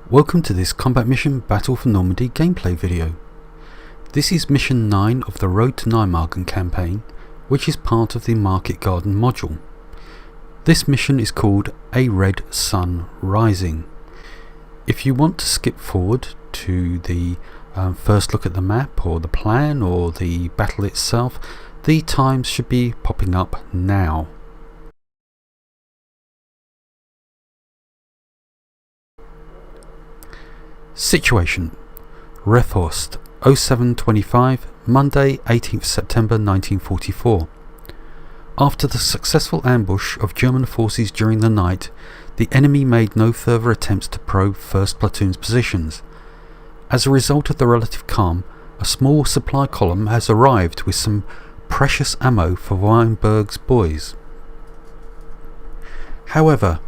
Welcome to this Combat Mission Battle for Normandy gameplay video. This is Mission 9 of the Road to Nijmegen campaign, which is part of the Market Garden module. This mission is called A Red Sun Rising. If you want to skip forward to the first look at the map or the plan or the battle itself, the times should be popping up now. Situation: Refhorst, 0725, Monday 18th September 1944. After the successful ambush of German forces during the night, the enemy made no further attempts to probe 1st Platoon's positions. As a result of the relative calm, a small supply column has arrived with some precious ammo for Weinberg's boys. However,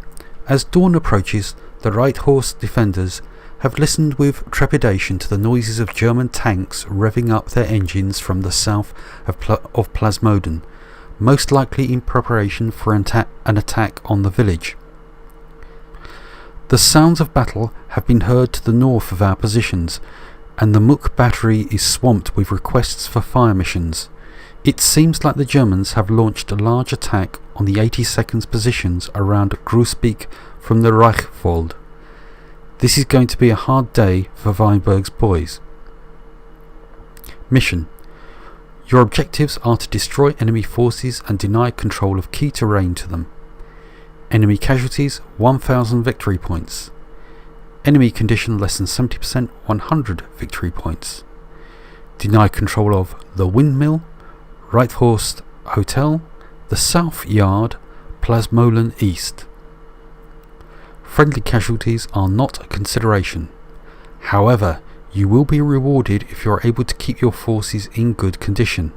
as dawn approaches, the Refhorst defenders have listened with trepidation to the noises of German tanks revving up their engines from the south of Plasmoden, most likely in preparation for an attack on the village. The sounds of battle have been heard to the north of our positions, and the Muck battery is swamped with requests for fire missions. It seems like the Germans have launched a large attack on the 82nd's positions around Groesbeek from the Reichswald. This is going to be a hard day for Weinberg's boys. Mission: your objectives are to destroy enemy forces and deny control of key terrain to them. Enemy casualties 1000 victory points. Enemy condition less than 70% 100 victory points. Deny control of the Windmill, Refhorst Hotel, the South Yard, Plasmolen East. Friendly casualties are not a consideration. However, you will be rewarded if you are able to keep your forces in good condition.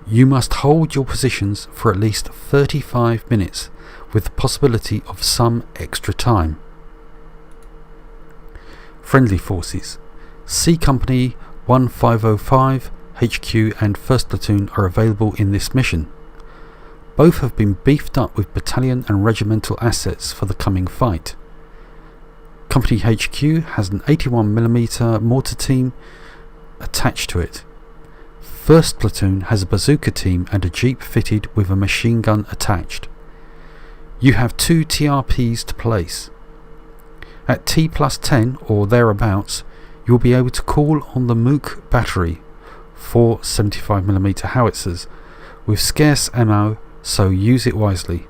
You must hold your positions for at least 35 minutes, with the possibility of some extra time. Friendly forces: C Company 1505, HQ and 1st Platoon are available in this mission. Both have been beefed up with battalion and regimental assets for the coming fight. Company HQ has an 81mm mortar team attached to it. 1st Platoon has a bazooka team and a jeep fitted with a machine gun attached. You have 2 TRPs to place. At T+10 or thereabouts, you will be able to call on the Muck battery, 4 75mm howitzers, with scarce ammo, so use it wisely.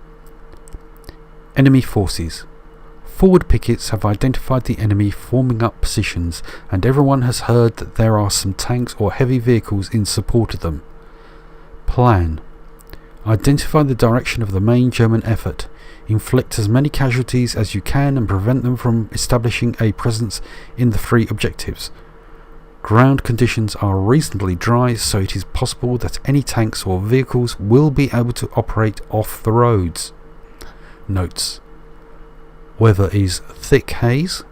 Enemy forces: forward pickets have identified the enemy forming up positions, and everyone has heard that there are some tanks or heavy vehicles in support of them. Plan: identify the direction of the main German effort, inflict as many casualties as you can and prevent them from establishing a presence in the 3 objectives. Ground conditions are reasonably dry, so it is possible that any tanks or vehicles will be able to operate off the roads. Notes: weather is thick haze,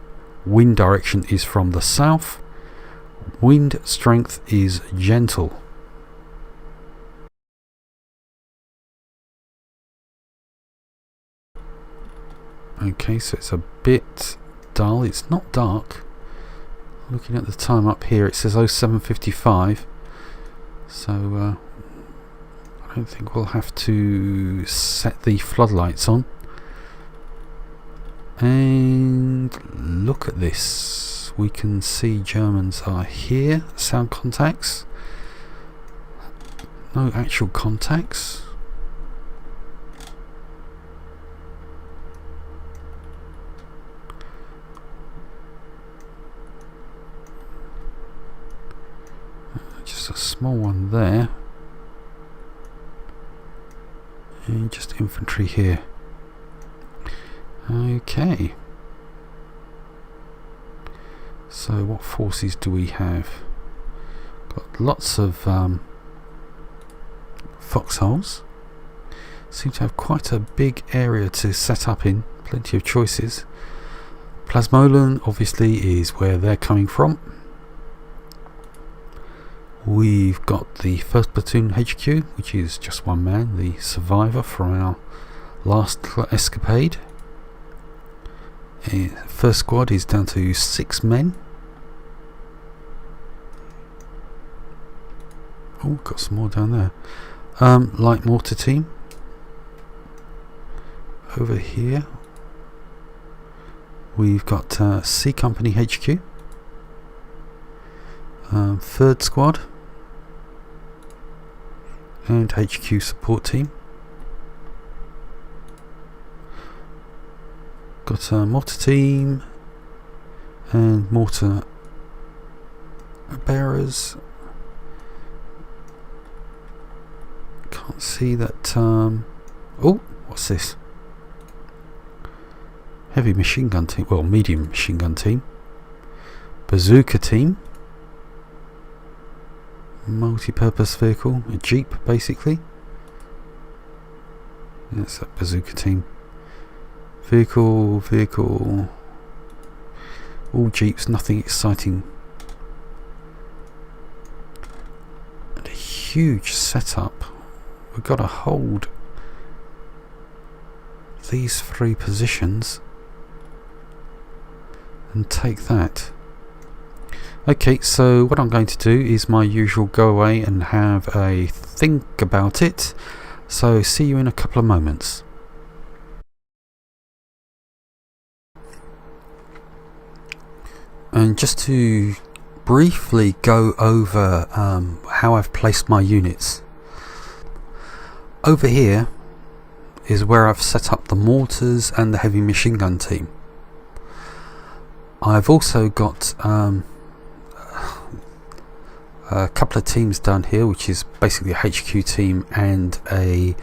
wind direction is from the south, wind strength is gentle. Okay, so it's a bit dull. It's not dark. Looking at the time up here, it says 0755, so I don't think we'll have to set the floodlights on. And look at this, we can see Germans are here. Sound contacts, no actual contacts. Just a small one there, and just infantry here. Okay, so what forces do we have? Got lots of foxholes. Seem to have quite a big area to set up in, plenty of choices. Plasmolen obviously is where they're coming from. We've got the 1st Platoon HQ, which is just one man, the survivor from our last escapade. First squad is down to 6 men. Oh, got some more down there. Light mortar team. Over here we've got C Company HQ. Third squad and HQ support team. Got a mortar team and mortar bearers. Can't see that. Oh, what's this? Heavy machine gun team, well, medium machine gun team. Bazooka team. Multi-purpose vehicle, a jeep basically. That's that bazooka team. Vehicle. All jeeps, nothing exciting. And a huge setup. We've got to hold these 3 positions and take that. Okay, so what I'm going to do is my usual go away and have a think about it. So see you in a couple of moments. And just to briefly go over how I've placed my units. Over here is where I've set up the mortars and the heavy machine gun team. I've also got a couple of teams down here, which is basically a HQ team and a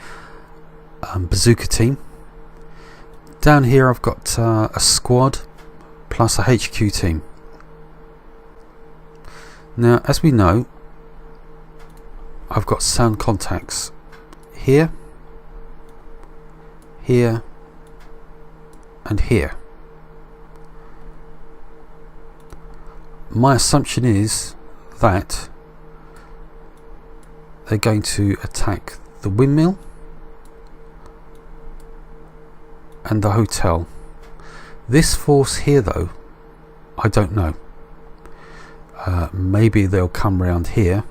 bazooka team. Down here I've got a squad plus a HQ team. Now, as we know, I've got sound contacts here, here and here. My assumption is that they're going to attack the windmill and the hotel. This force here though, I don't know. Maybe they'll come round here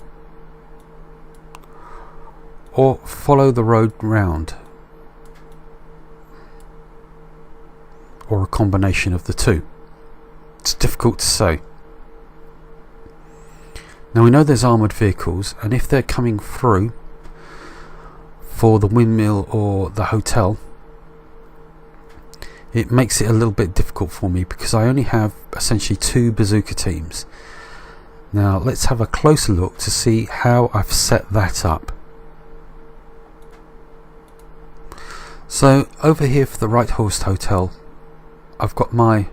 or follow the road round, or a combination of the two. It's difficult to say. Now we know there's armoured vehicles, and if they're coming through for the windmill or the hotel, it makes it a little bit difficult for me because I only have essentially 2 bazooka teams. Now let's have a closer look to see how I've set that up. So over here for the Right Horse Hotel, I've got my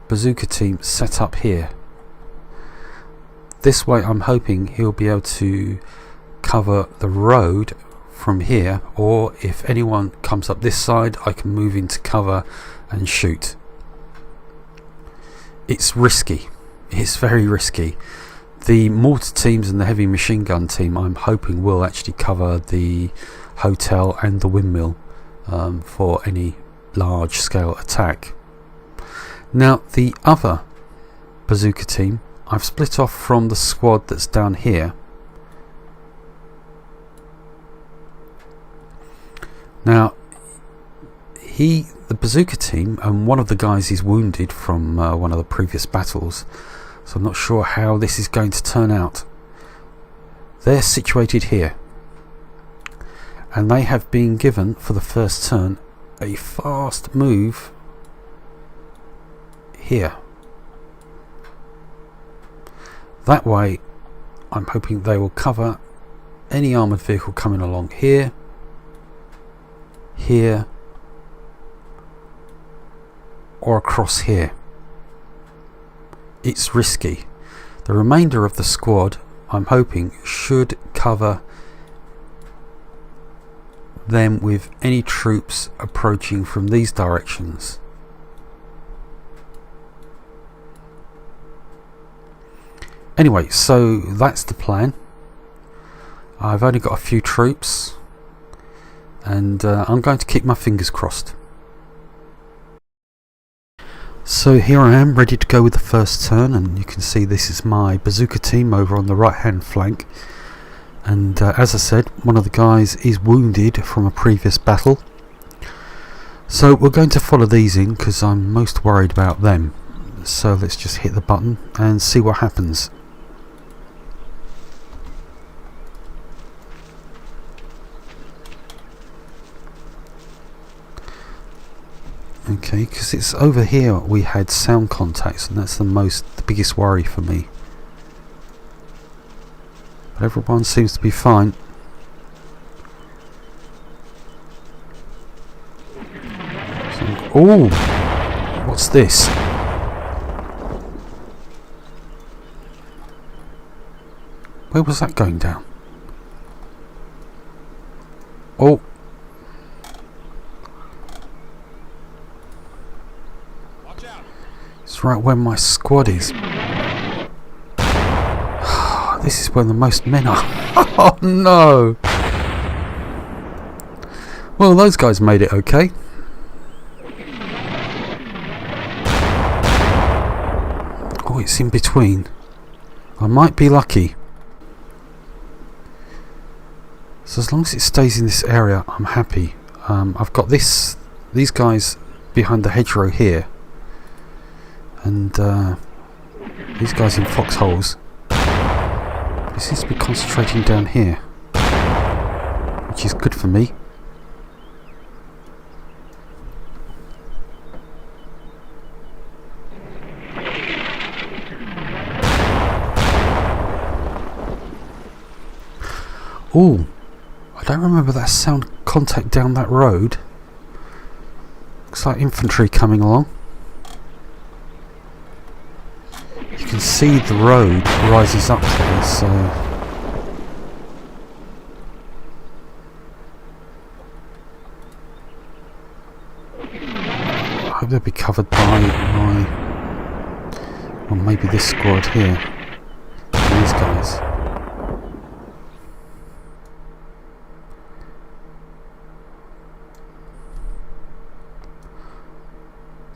bazooka team set up here. This way I'm hoping he'll be able to cover the road from here, or if anyone comes up this side I can move into cover and shoot. It's risky. It's very risky. The mortar teams and the heavy machine gun team I'm hoping will actually cover the hotel and the windmill for any large scale attack. Now the other bazooka team I've split off from the squad that's down here. Now the bazooka team, and one of the guys is wounded from one of the previous battles, so I'm not sure how this is going to turn out. They're situated here, and they have been given for the first turn a fast move here. That way I'm hoping they will cover any armoured vehicle coming along here, here or across here. It's risky. The remainder of the squad I'm hoping should cover them with any troops approaching from these directions. Anyway, so that's the plan. I've only got a few troops, and I'm going to keep my fingers crossed. So here I am, ready to go with the first turn, and you can see this is my bazooka team over on the right hand flank. And as I said, one of the guys is wounded from a previous battle. So we're going to follow these in because I'm most worried about them. So let's just hit the button and see what happens. Okay, because it's over here we had sound contacts, and that's the biggest worry for me. But everyone seems to be fine. Oh, what's this? Where was that going down? Oh. It's right where my squad is. This is where the most men are. Oh no! Well, those guys made it okay. Oh, it's in between. I might be lucky. So as long as it stays in this area, I'm happy. I've got these guys behind the hedgerow here, and these guys in foxholes. It seems to be concentrating down here, which is good for me. Oh, I don't remember that sound contact down that road. Looks like infantry coming along. You can see the road rises up there, so I hope they'll be covered by my, well, maybe this squad here. These guys.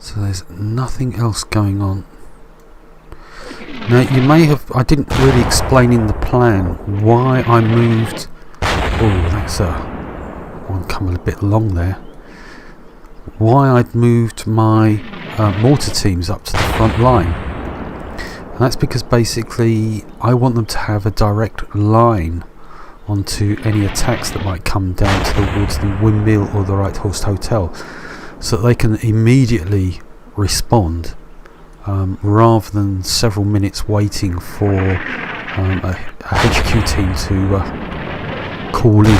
So there's nothing else going on. Now you may have, I didn't really explain in the plan why I moved. Oh, that's one coming a bit long there. Why I'd moved my mortar teams up to the front line. And that's because basically I want them to have a direct line onto any attacks that might come down towards the windmill or the Right Horse Hotel, so that they can immediately respond. Rather than several minutes waiting for a HQ team to call in.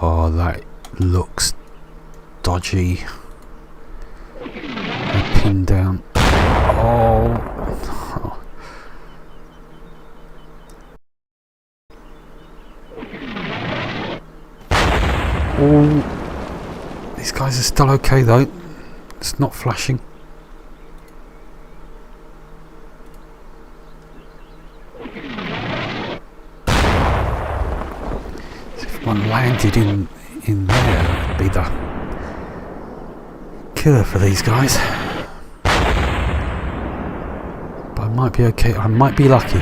Oh, that looks dodgy. They're pinned down. Oh. Oh. These guys are still okay though. It's not flashing. One landed in there, that'd be the killer for these guys. But I might be okay, I might be lucky.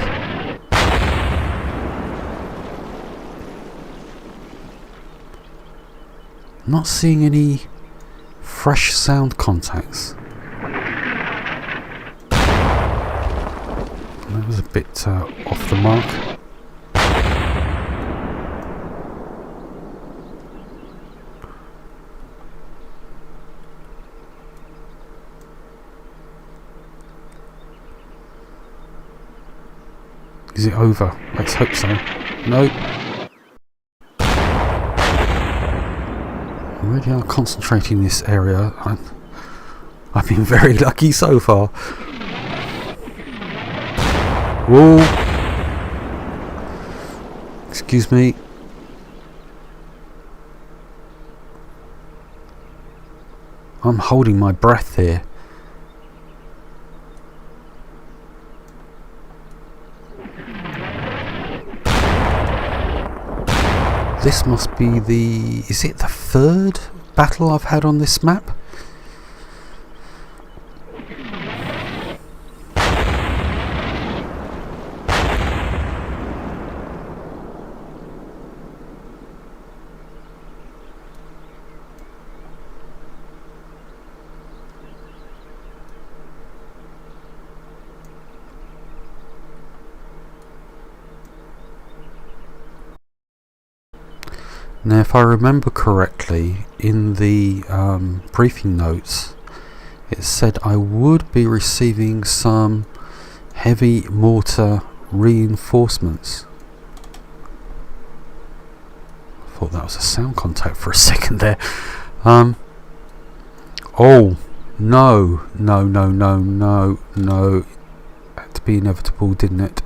I'm not seeing any fresh sound contacts. That was a bit off the mark. Is it over? Let's hope so. No. I really are concentrating in this area. I've been very lucky so far. Whoa. Excuse me. I'm holding my breath here. This must be the... is it the third battle I've had on this map? Now, if I remember correctly, in the briefing notes, it said I would be receiving some heavy mortar reinforcements. I thought that was a sound contact for a second there. Oh, no. Had to be inevitable, didn't it?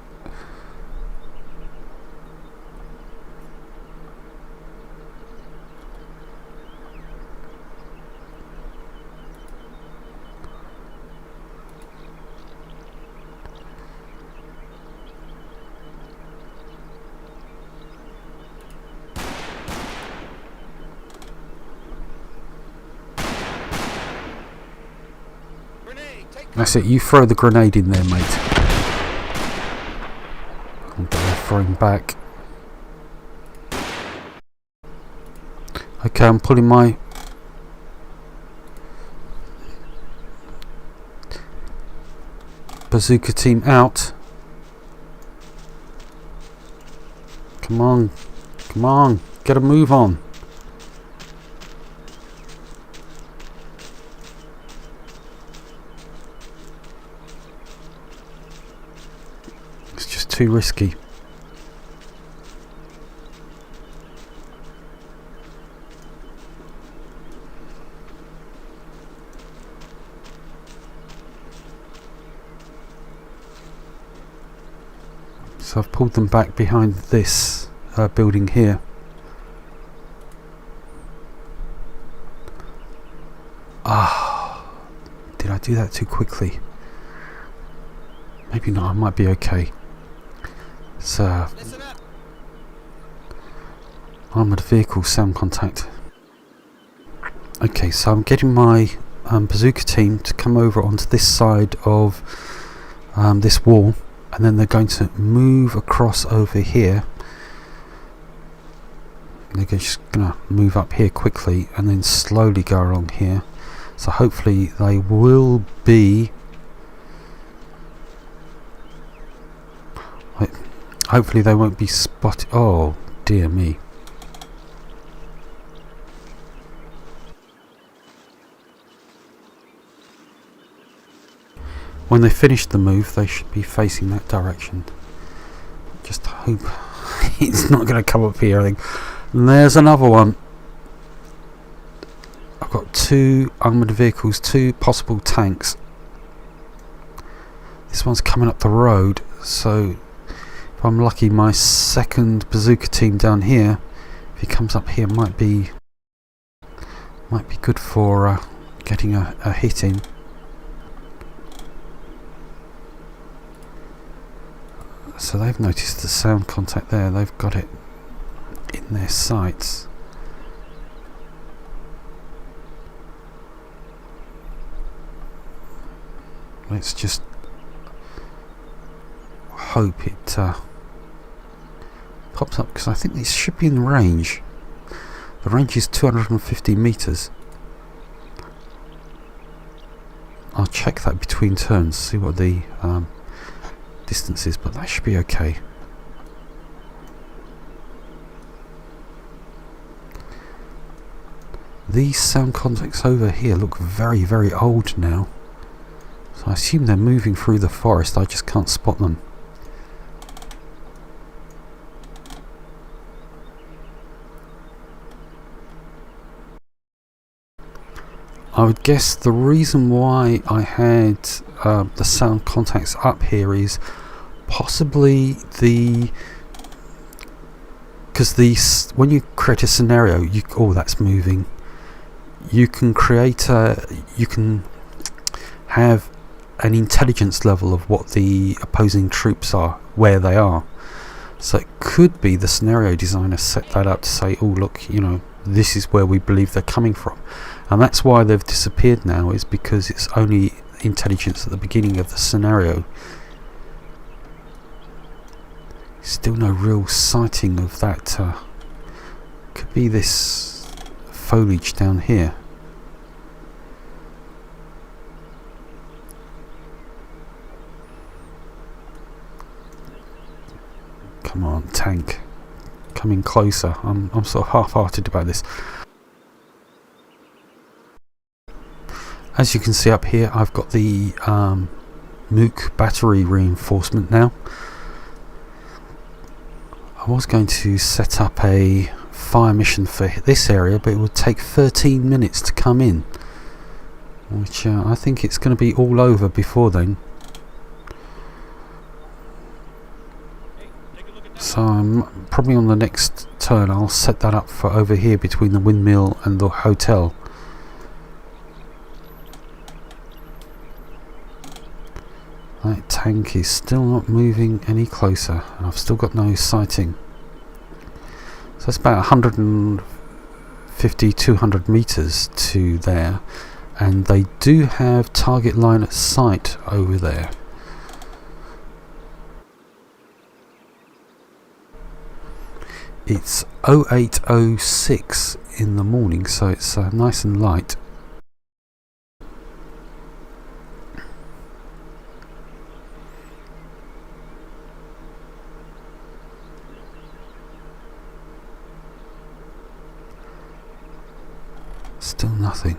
That's it, you throw the grenade in there, mate. And they're throwing back. Okay, I'm pulling my bazooka team out. Come on, get a move on. It's just too risky. So I've pulled them back behind this building here. Did I do that too quickly? Maybe not, I might be okay. So, armoured vehicle sound contact. Okay, so I'm getting my bazooka team to come over onto this side of this wall, and then they're going to move across over here. They're just going to move up here quickly and then slowly go along here. So hopefully they will be... Hopefully they won't be spotted. Oh dear me. When they finish the move, they should be facing that direction. Just hope it's not going to come up here, I think. And there's another one. I've got 2 armoured vehicles, 2 possible tanks. This one's coming up the road, so if I'm lucky, my second bazooka team down here, if he comes up here, might be good for getting a hit in. So they've noticed the sound contact there, they've got it in their sights. Let's just hope it pops up, because I think this should be in range. The range is 250 meters. I'll check that between turns, see what the distance is, but that should be okay. These sound contacts over here look very, very old now. So I assume they're moving through the forest, I just can't spot them. I would guess the reason why I had the sound contacts up here is possibly because when you create a scenario, oh, that's moving. You can create you can have an intelligence level of what the opposing troops are, where they are. So it could be the scenario designer set that up to say, oh look, you know, this is where we believe they're coming from. And that's why they've disappeared now, is because it's only intelligence at the beginning of the scenario. Still no real sighting of that. Could be this foliage down here. Come on, tank. coming closer. I'm sort of half-hearted about this. As you can see up here, I've got the Mook battery reinforcement now. I was going to set up a fire mission for this area, but it would take 13 minutes to come in, which I think it's going to be all over before then. So I'm probably on the next turn I'll set that up for over here between the windmill and the hotel. That tank is still not moving any closer. I've still got no sighting. So it's about 150-200 meters to there, and they do have target line of sight over there. It's 08:06 in the morning, so it's nice and light. Still nothing.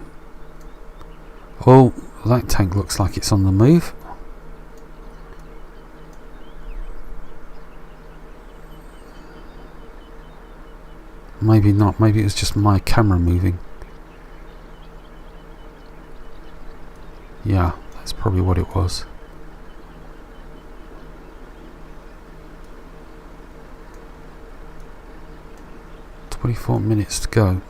Oh, that tank looks like it's on the move. Maybe not, maybe it was just my camera moving. Yeah, that's probably what it was. "24 minutes to go."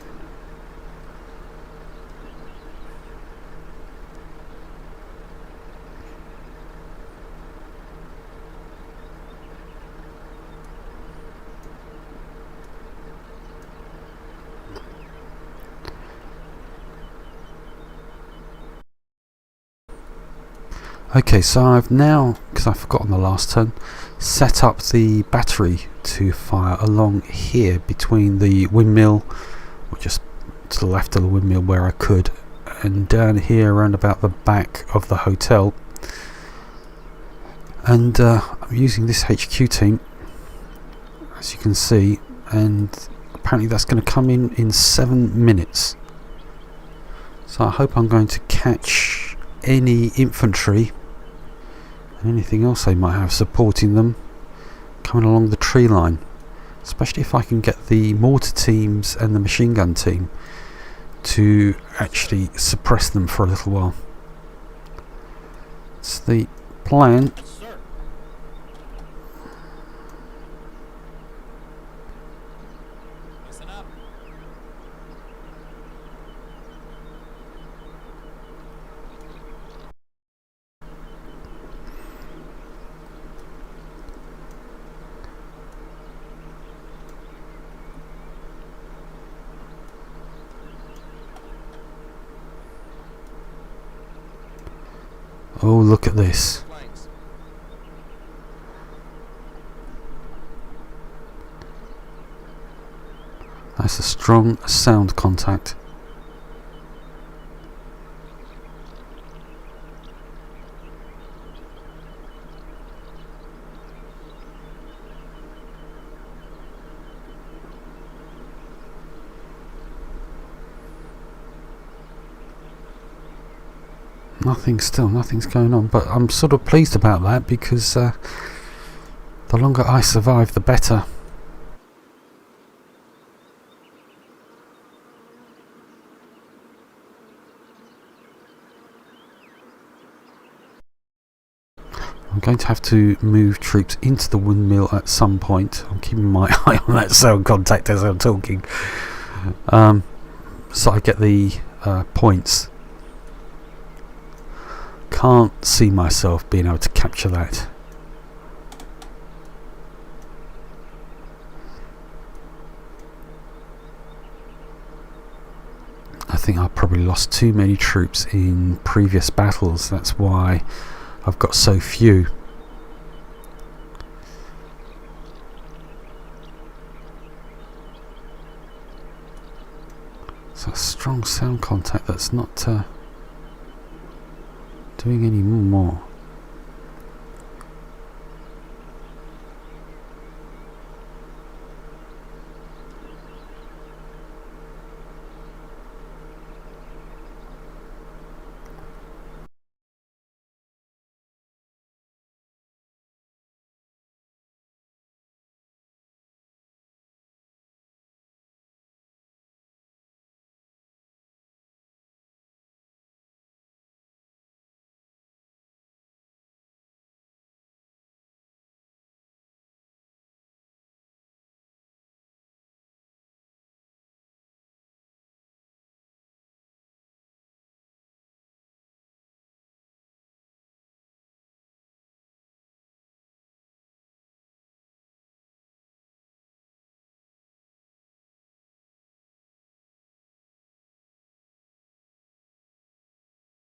Okay, so I've now, because I forgot on the last turn, set up the battery to fire along here between the windmill, or just to the left of the windmill where I could, and down here around about the back of the hotel. And I'm using this HQ team, as you can see, and apparently that's going to come in 7 minutes. So I hope I'm going to catch any infantry and anything else they might have supporting them coming along the tree line, especially if I can get the mortar teams and the machine gun team to actually suppress them for a little while. It's the plan. Oh, look at this. That's a strong sound contact. Nothing's going on, but I'm sort of pleased about that, because the longer I survive, the better. I'm going to have to move troops into the windmill at some point. I'm keeping my eye on that sound contact as I'm talking, so I get the points. Can't see myself being able to capture that. I think I probably lost too many troops in previous battles. That's why I've got so few. It's a strong sound contact that's not doing any more.